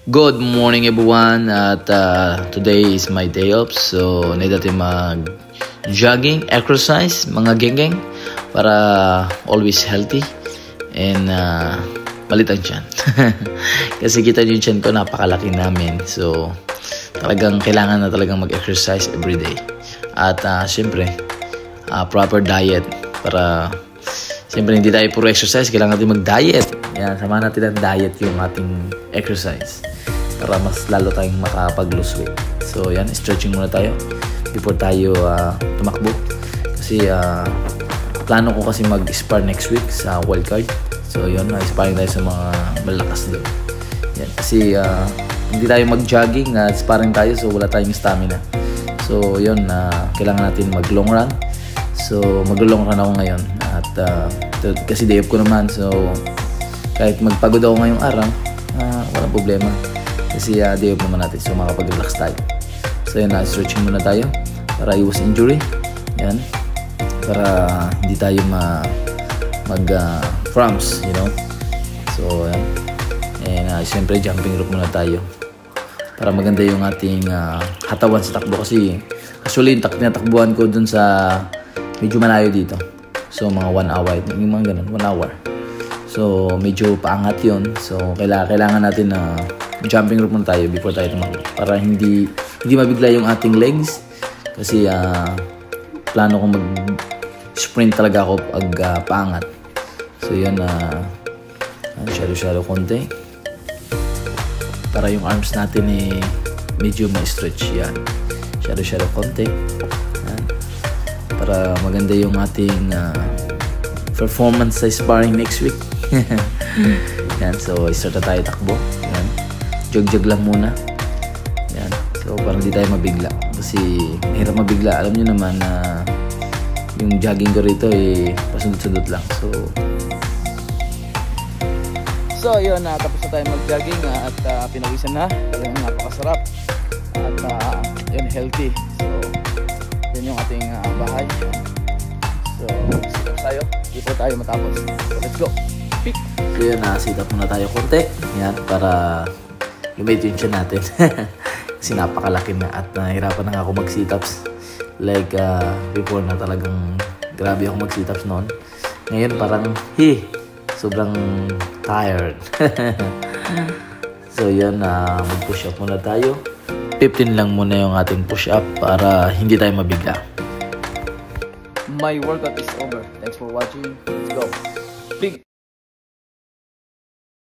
Good morning everyone at today is my day off, so need natin mag jogging exercise mga geng-geng para always healthy and malit ang tiyan. Kasi kita yung tiyan ko napakalaki namin, so talagang kailangan na talagang mag-exercise every day at syempre proper diet para syempre hindi tayo puro exercise, kailangan natin mag-diet. Yan, samahan natin ang diet yung ating exercise para mas lalo tayong makapag-lose weight. So yan, stretching muna tayo before tayo tumakbo. Kasi plano ko kasi mag-spar next week sa wildcard. So yun, sparring tayo sa mga malakas doon. Yan, kasi hindi tayo mag-jogging, sparring tayo, so wala tayong stamina. So yun, kailangan natin mag-long run. So mag-long run ako ngayon at kasi day off ko naman, so kahit magpagod ako ngayong araw, walang problema kasi day off naman natin, so makapag-relax tayo. So yan, stretching muna tayo para iwas injury. Yan, para hindi tayo mag-cramps, you know. So yan, and siyempre jumping rope muna tayo para maganda yung ating katawan sa takbo. Kasi actually takbuhan ko dun sa medyo malayo dito, so mga 1 hour, yung mga ganun, 1 hour. So medyo paangat yun, so kailangan natin na jumping rope muna tayo before tayo tumakbo para hindi mabigla yung ating legs. Kasi plano ko mag-sprint talaga ako pag paangat. So yan, shadow konti para yung arms natin medyo ma-stretch. Yan, shadow konti. Yan, para maganda yung ating performance sa sparring next week. Yan, so start na tayo takbo. Yan, jog lang muna. Yan, so parang hindi tayo mabigla kasi mahirap mabigla. Alam nyo naman na yung jogging ko rito pasundot-sundot lang. So yun, tapos na tayo mag-jogging at pinawisan na. Talagang napakasarap at yun, healthy. So yun yung ating bahay. So sit up tayo before tayo matapos. So let's go. Pick. So yun, sit up muna tayo konti. Yan, para lumit yung tiyan natin. Kasi napakalaki na at nahirapan na ako mag-sit ups. Like before na talagang grabe ako mag-sit ups noon. Ngayon parang sobrang tired. So yun, mag-push up muna tayo. 15 lang muna yung ating push up para hindi tayo mabigla. My workout is over. Thanks for watching. Let's go.